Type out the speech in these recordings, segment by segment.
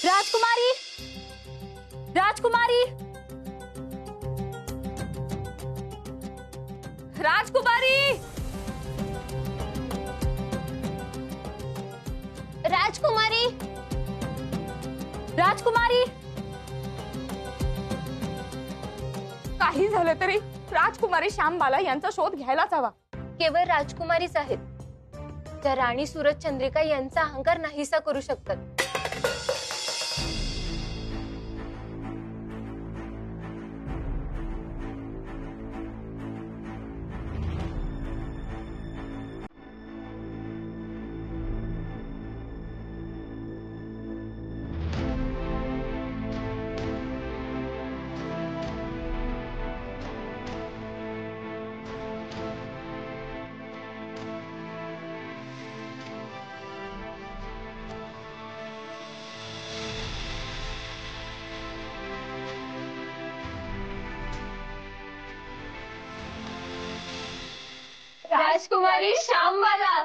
राजकुमारी, राजकुमारी, राजकुमारी, राजकुमारी, राजकुमारी, काही झालं तरी राजकुमारी श्यामबाला यांचा शोध घ्यायलाच हवा। केवळ राजकुमारीच आहेत त्या राणी सूरज चंद्रिका यांचा अहंकार नाहीसा करू शकतात। राजकुमारी श्यामबाला,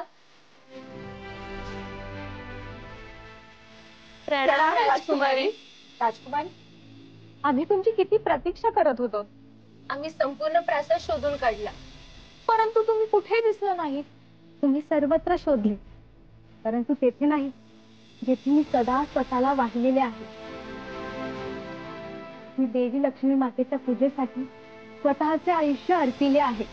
प्रणाम राजकुमारी। राजकुमारी, आम्ही तुमची किती प्रतीक्षा करत होतो। आम्ही संपूर्ण प्रासाद शोधून काढला, परंतु तुम्ही कुठे दिसला नाही। तुम्ही सर्वत्र शोधले, परंतु तेथे नाही जेथे मी सदा स्वतःला वाहिलेले आहे। मी देवी लक्ष्मी मातेच्या पूजेसाठी स्वतःचे आयुष्य अर्पिले आहे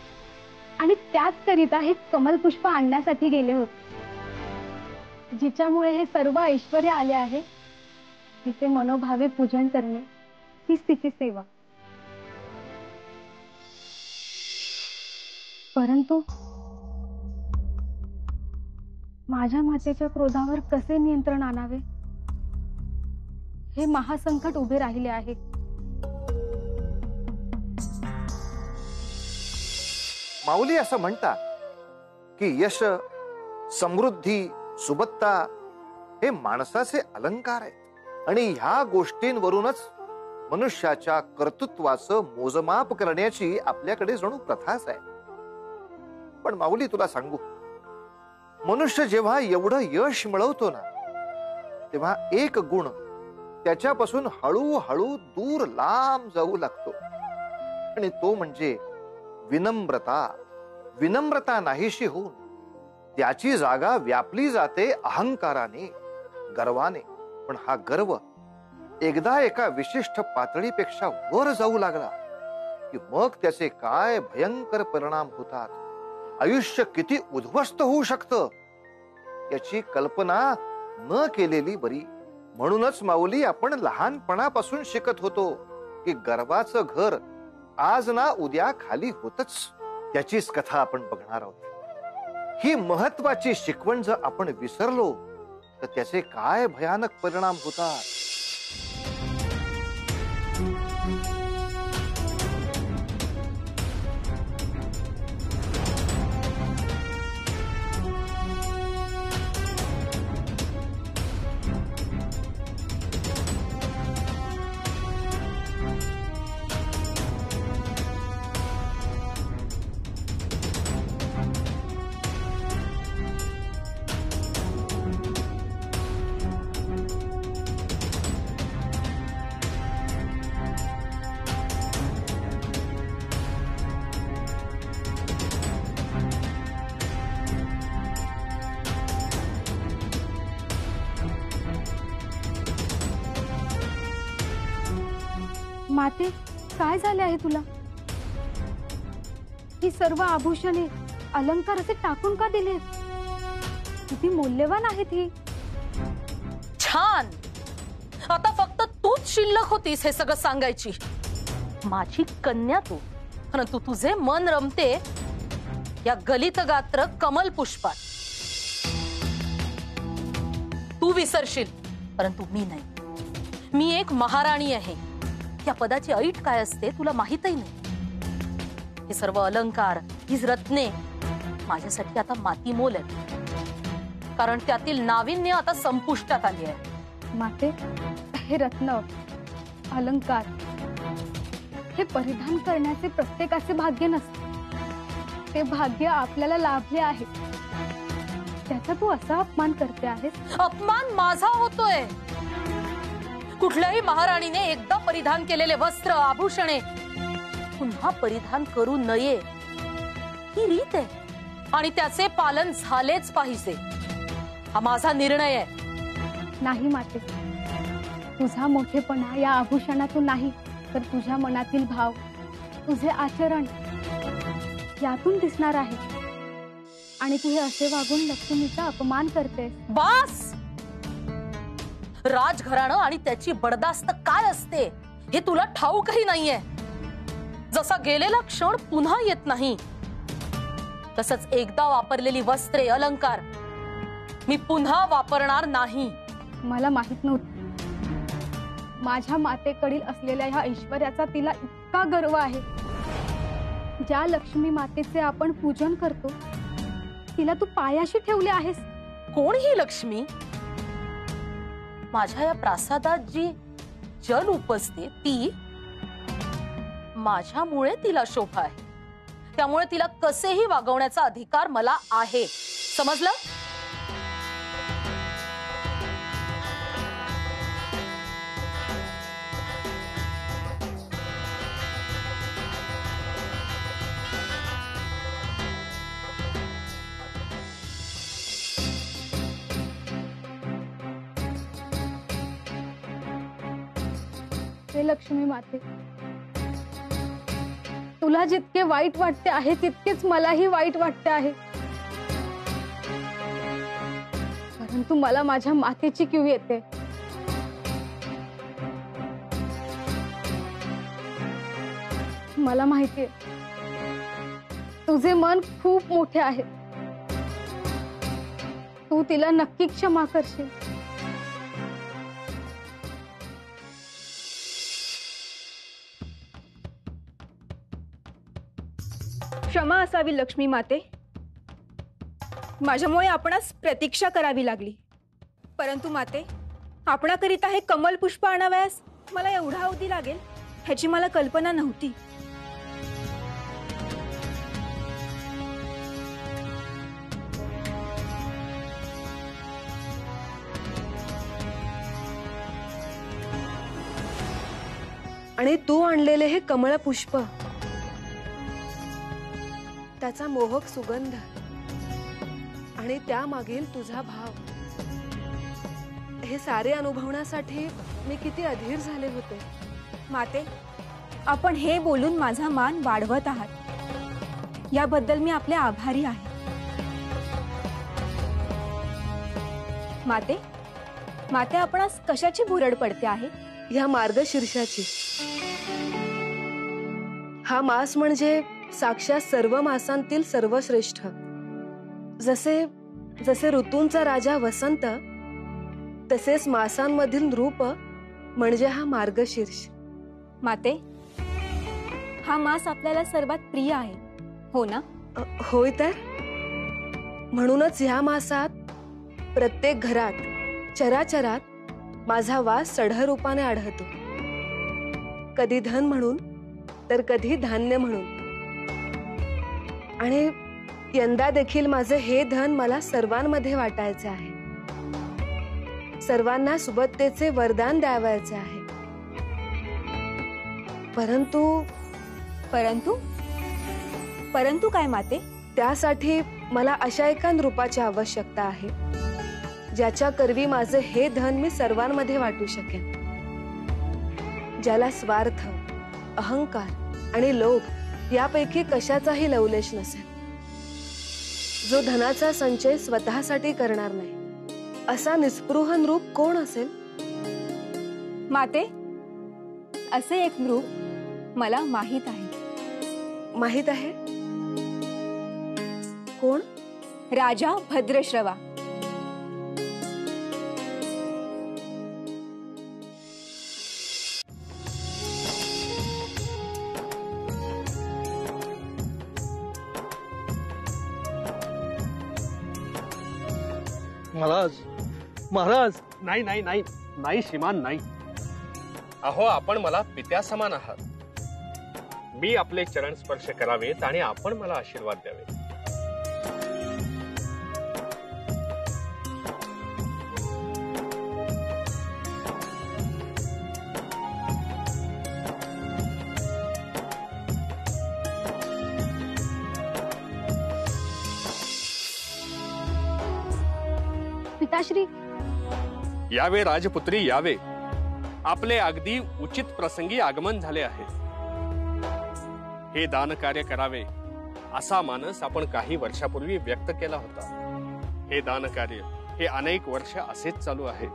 आणि त्याच करिता हे कमल पुष्प आणण्यासाठी गेले होते, जिच्यामुळे हे सर्व ऐश्वर्य आले आहे। तिचे मनोभावे पूजन करणे हीच तिची सेवा। परंतु माझ्या मातेच्या क्रोधावर कसे नियंत्रण आणावे हे महासंकट उभे राहिले आहे। माऊली असं म्हणतात की यश, समृद्धी, सुबत्ता हे माणसाचे अलंकार आहेत आणि ह्या गोष्टींवरूनच मनुष्याच्या कर्तृत्वाचं मोजमाप करण्याची आपल्याकडे जणू प्रथाच आहे। पण माऊली तुला सांगू, मनुष्य जेव्हा एवढं यश मिळवतो ना, तेव्हा एक गुण त्याच्यापासून हळूहळू दूर लांब जाऊ लागतो आणि तो म्हणजे विनम्रता। विनम्रता नाहीशी होऊन त्याची जागा व्यापली जाते अहंकाराने, गर्वाने। पण हा गर्व एकदा एका विशिष्ट पातळीपेक्षा वर जाऊ लागला की मग त्याचे काय भयंकर परिणाम होतात, आयुष्य किती उद्ध्वस्त होऊ शकतं याची कल्पना न केलेली बरी। म्हणूनच माऊली आपण लहानपणापासून शिकत होतो की गर्वाचं घर आज ना उद्या खाली होतच। त्याचीच कथा आपण बघणार आहोत। ही महत्वाची शिकवण जर आपण विसरलो तर त्याचे काय भयानक परिणाम होतात। माते, काय झाले आहे तुला? ही सर्व आभूषणे, अलंकार असे टाकून का दिले? किती मौल्यवान आहेत ही। छान, आता फक्त तूच शिल्लक होतीस हे सगळं सांगायची। माझी कन्या तू, परंतु तुझे मन रमते या गलित गात्र कमल पुष्पात। तू विसरशील, परंतु मी नाही। मी एक महाराणी आहे। त्या पदाची ऐट काय असते तुला माहितही नाही। हे सर्व अलंकार, ही रत्ने माझ्यासाठी आता माती मोल आहेत, कारण त्यातील नाविन्य आता संपुष्टात आली आहे। माते, हे रत्न, अलंकार हे परिधान करण्याचे प्रत्येकाचे भाग्य नसते। ते भाग्य आपल्याला लाभले आहे, त्याचा तू असा अपमान करते आहेस। अपमान माझा होतोय, कुठल्याही महाराणीने एकदा परिधान केलेले वस्त्र आभूषणे पुन्हा परिधान करू नये ही रीत आहे आणि त्याचे पालन झालेच पाहिजे. हा माझा निर्णय आहे. नाही माते, तुझा मोठेपणा या आभूषणातून नाही तर तुझ्या मनातील भाव, तुझे आचरण यातून दिसणार आहे. आणि तू हे असे वागून लक्ष्मीचा अपमान करतेस. बास. राजघराणं आणि त्याची बडदास्त काय असते हे तुला ठाऊकही नाहीये. जसा गेलेला क्षण पुन्हा येत नाही तसंच एकदा वापरलेली वस्त्रे अलंकार मी पुन्हा वापरणार नाही. मला माहित नव्हतं माझ्या मातेकडील असलेल्या ह्या ऐश्वर्याचा तिला इतका गर्व आहे. ज्या लक्ष्मी मातेचे आपण पूजन करतो तिला तू पायाशी ठेवले आहेस. कोण ही लक्ष्मी? माझ्या या प्रासादात जी जल उपसते ती, माझ्यामुळे तिला शोभा आहे. त्यामुळे तिला कसेही वागवण्याचा अधिकार मला आहे. समजलं? हे लक्ष्मी माते, तुला जितके वाईट वाटते आहे तितकेच मलाही वाईट वाटते आहे. परंतु मला माझ्या मातेची कीव येते. मला माहितीये तुझे मन खूप मोठे आहे. तू तिला नक्की क्षमा करशील. क्षमा असावी लक्ष्मी माते. माझ्यामुळे आपणास प्रतीक्षा करावी लागली. परंतु माते, आपणाकरिता हे कमल पुष्प आणावयास मला एवढा अवधी लागेल ह्याची मला कल्पना नव्हती. आणि तू आणलेले हे कमळ पुष्प, त्याचा मोहक सुगंध आणि त्यामागील तुझा भाव, हे सारे अनुभवण्यासाठी मी किती अधीर झाले होते. माते, आपण हे बोलून माझा मान वाढवत आहात, याबद्दल मी आपले आभारी आहे. माते, माते आपणास कशाची भुरड पडते आहे? ह्या मार्गशीर्षाची. हा मास म्हणजे साक्षात सर्व मासांतील सर्वश्रेष्ठ. जसे जसे ऋतूंचा राजा वसंत, तसेच मासांमधील रूप म्हणजे हा मार्गशीर्ष. माते, हा मास आपल्याला सर्वात प्रिय आहे, हो ना? होय तर. म्हणूनच ह्या मासात प्रत्येक घरात, चराचरात माझा वास चढ रूपाने आढळतो. कधी धन म्हणून तर कधी धान्य म्हणून. आणि यंदा देखील माझे हे धन मला सर्वांमध्ये वाटायचे आहे. सर्वांना सुबत्तेचे वरदान द्यावयाचे आहे. परंतु परंतु परंतु काय माते? त्यासाठी मला अशा एका रूपाची आवश्यकता आहे ज्याच्या करवी माझे हे धन मी सर्वांमध्ये वाटू शकेन. ज्याला स्वार्थ, अहंकार आणि लोभ यापैकी कशाचाही लवलेश नसेल. जो धनाचा संचय स्वतःसाठी करणार नाही, असा निस्पृह नृप कोण असेल? माते, असे एक नृप मला माहित आहे. माहित आहे? कोण? राजा भद्रश्रवा. महाराज, महाराज, नाही नाही नाही नाही श्रीमान, नाही. अहो, आपण मला पित्या समान आहात. मी आपले चरण स्पर्श करावेत आणि आपण मला आशीर्वाद द्यावे. पिताश्री, यावे राजपुत्री यावे. आपले अगदी उचित प्रसंगी आगमन झाले आहे. हे दान कार्य करावे असा मानस आपण काही वर्षापूर्वी व्यक्त केला होता. हे दान कार्य हे अनेक वर्ष असेच चालू आहे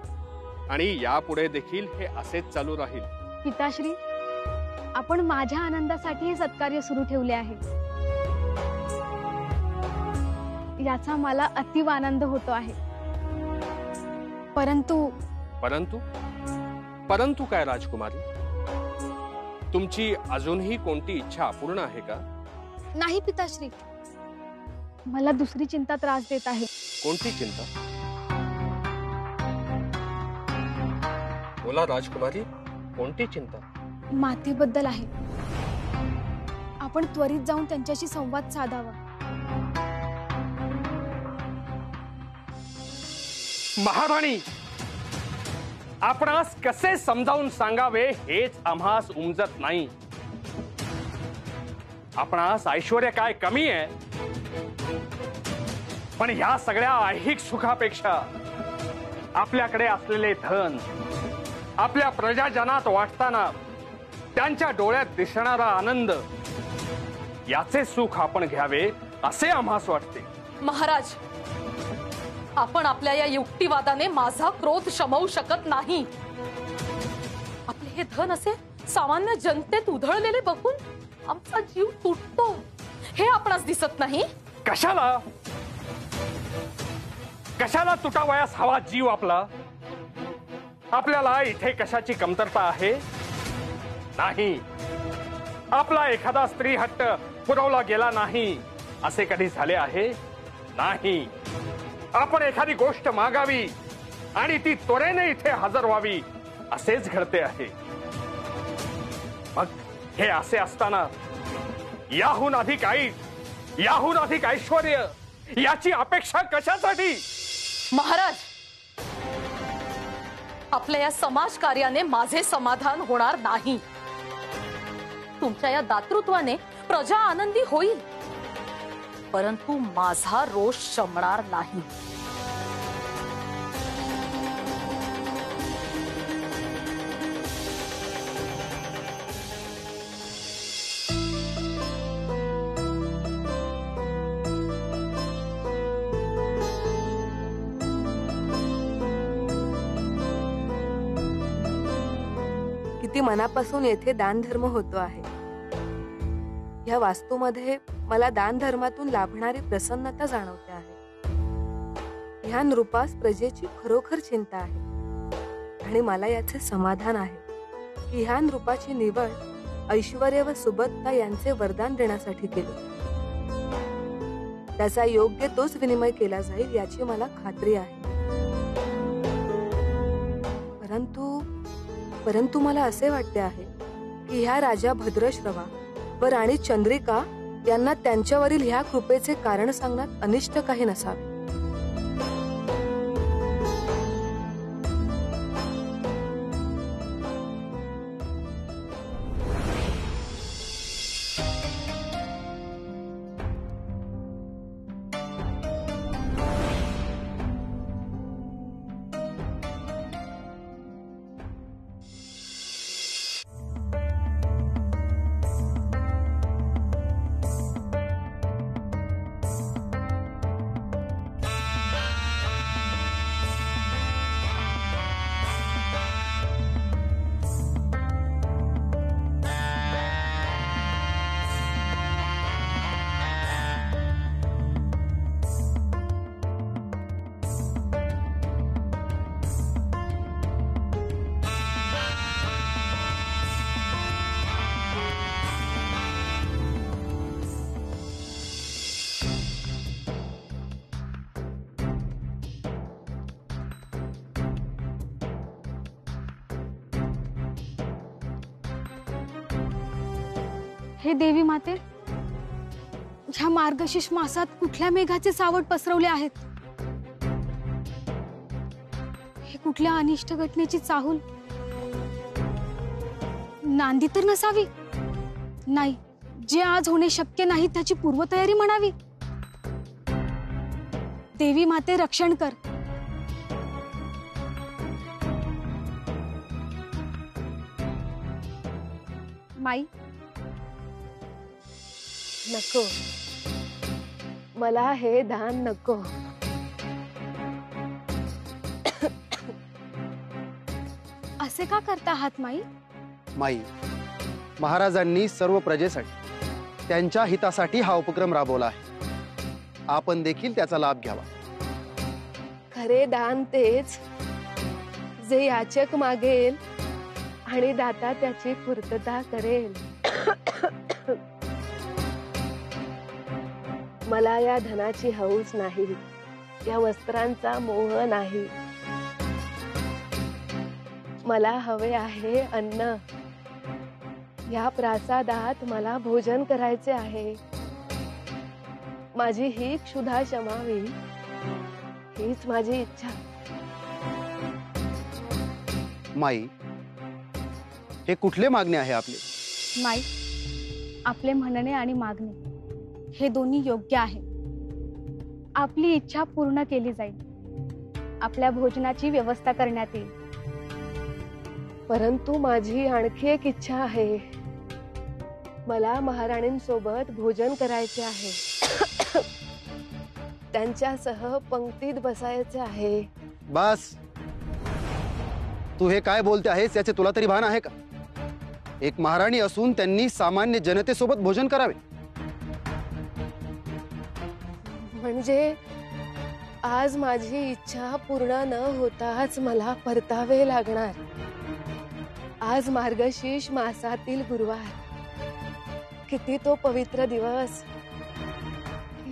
आणि यापुढे देखील हे असेच चालू राहील. पिताश्री, आपण माझ्या आनंदासाठी हे सत्कार्य सुरू ठेवले आहे. याचा मला अतीव आनंद होतो आहे. परंतु परंतु परंतु काय राजकुमारी? तुमची अजूनही कोणती इच्छा अपूर्ण आहे का? नाही पिताश्री, मला दुसरी चिंता त्रास देत आहे. कोणती चिंता? बोला राजकुमारी, कोणती चिंता? मातेबद्दल आहे. आपण त्वरित जाऊन त्यांच्याशी संवाद साधावा. महाराणी, आपणास कसे समजावून सांगावे हेच आम्हास उमजत नाही. आपणास ऐश्वर्य काय कमी आहे? पण ह्या सगळ्या ऐहिक सुखापेक्षा आपल्याकडे असलेले धन आपल्या प्रजाजनात वाटताना त्यांच्या डोळ्यात दिसणारा आनंद, याचे सुख आपण घ्यावे असे आम्हास वाटते. महाराज, आपण आपल्या या युक्तिवादाने माझा क्रोध शमवू शकत नाही. आपले हे धन असे सामान्य जनतेत उधळलेले बघून आमचा जीव तुटतो, हे आपणास दिसत नाही? कशाला कशाला तुटावयास हवा जीव आपला? आपल्याला इथे कशाची कमतरता आहे? नाही. आपला एखादा स्त्री हट्ट पुरवला गेला नाही असे कधी झाले आहे? नाही. आपण एखादी गोष्ट मागावी आणि ती त्वरेने इथे हजर व्हावी असेच घडते आहे. मग हे असे असताना याहून अधिक ऐश्वर्य याची अपेक्षा कशासाठी? महाराज, आपल्या या समाज कार्याने माझे समाधान होणार नाही. तुमच्या या दातृत्वाने प्रजा आनंदी होईल, परंतु माझा रोष शमणार नाही. किती मनापासून येथे दान धर्म होतो आहे. या वास्तूमध्ये मला दान धर्मातून लाभणारी प्रसन्नता जाणवते आहे. ह्या नृपास प्रजेची खरोखर चिंता आहे आणि मला याचे समाधान आहे की ह्या नृपाची निवड ऐश्वर्य व सुबत्ता यांचे वरदान देण्यासाठी केली. त्याचा योग्य तोच विनिमय केला जाईल याची मला खात्री आहे. परंतु मला असे वाटते आहे की ह्या राजा भद्रश्रवा व राणी चंद्रिका यांना त्यांच्यावरील ह्या कृपेचे कारण सांगण्यात अनिष्ट काही नसावे. हे देवी माते, ह्या मार्गशीर्ष मासात कुठल्या मेघाचे सावट पसरवले आहेत? हे कुठल्या अनिष्ट घटनेची चाहूल? नांदी तर नसावी? नाही, जे आज होणे शक्य नाही त्याची पूर्वतयारी म्हणावी. देवी माते रक्षण कर. माई, नको, मला हे दान नको. असे का करता आहात माई? माई, महाराजांनी सर्व प्रजेसाठी त्यांच्या हितासाठी हा उपक्रम राबवला आहे. आपण देखील त्याचा लाभ घ्यावा. खरे दान तेच जे याचक मागेल आणि दाता त्याची पूर्तता करेल. मला या धनाची हौस नाही, या वस्त्रांचा मोह नाही. मला हवे आहे अन्न. या प्रासादात मला भोजन करायचे आहे. माझी ही क्षुधा शमावी, हीच माझी इच्छा. माई, हे कुठले मागणे आहे आपले? माई, आपले म्हणणे आणि मागणे हे दोन्ही योग्य आहे. आपली इच्छा पूर्ण केली जाईल. आपल्या भोजनाची व्यवस्था करण्यात येईल. परंतु माझी आणखी एक इच्छा आहे. मला महाराणींसोबत भोजन करायचे आहे. त्यांच्यासह पंक्तीत बसायचे आहे. बस, तू हे काय बोलते आहेस याचे तुला तरी भान आहे का? एक महाराणी असून त्यांनी सामान्य जनतेसोबत भोजन करावे. म्हणजे आज माझी इच्छा पूर्ण न होताच मला परतावे लागणार. आज मार्गशीर्ष मासातील गुरुवार. किती तो पवित्र दिवस.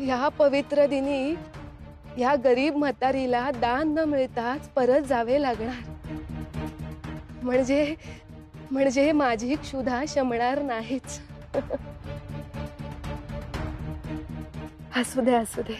या पवित्र दिनी या गरीब म्हातारीला दान न मिळताच परत जावे लागणार. म्हणजे माझी क्षुधा शमणार नाहीच. असू दे, असू दे.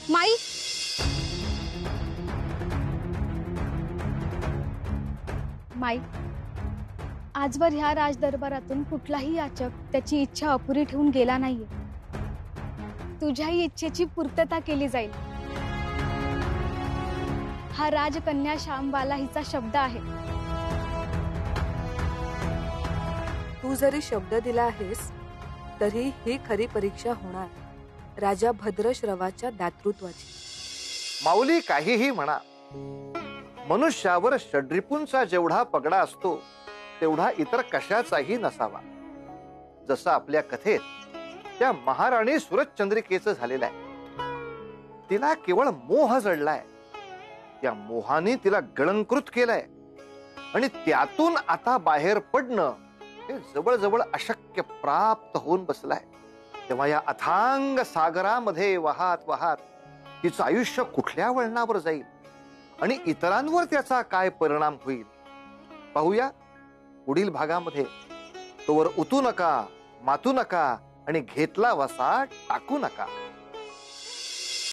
माई, माई, आजवर ह्या राजदरबारातून कुठलाही याचक त्याची इच्छा अपुरी ठेवून गेला नाहीये. तुझ्याही इच्छेची पूर्तता केली जाईल. हा राजकन्या श्यामबाला हिचा शब्द आहे. तू जरी शब्द दिला आहेस तरी ही खरी परीक्षा होणार राजा भद्रश्रवाच्या दातृत्वाची. माऊली काहीही म्हणा, मनुष्यावर षड्रिपूंचा जेवढा पगडा असतो तेवढा इतर कशाचाही नसावा. जसं आपल्या कथेत त्या महाराणी सुरचंद्रिकेचं झालेलं आहे. तिला केवळ मोह जडलाय. त्या मोहाने तिला गिळंकृत केलंय आणि त्यातून आता बाहेर पडणं हे जवळजवळ अशक्य प्राप्त होऊन बसलाय. तेव्हा या अथांग सागरामध्ये वाहत वाहत तिचं आयुष्य कुठल्या वळणावर जाईल आणि इतरांवर त्याचा काय परिणाम होईल पाहूया पुढील भागामध्ये. तोवर उतू नका, मातू नका आणि घेतला वसा टाकू नका.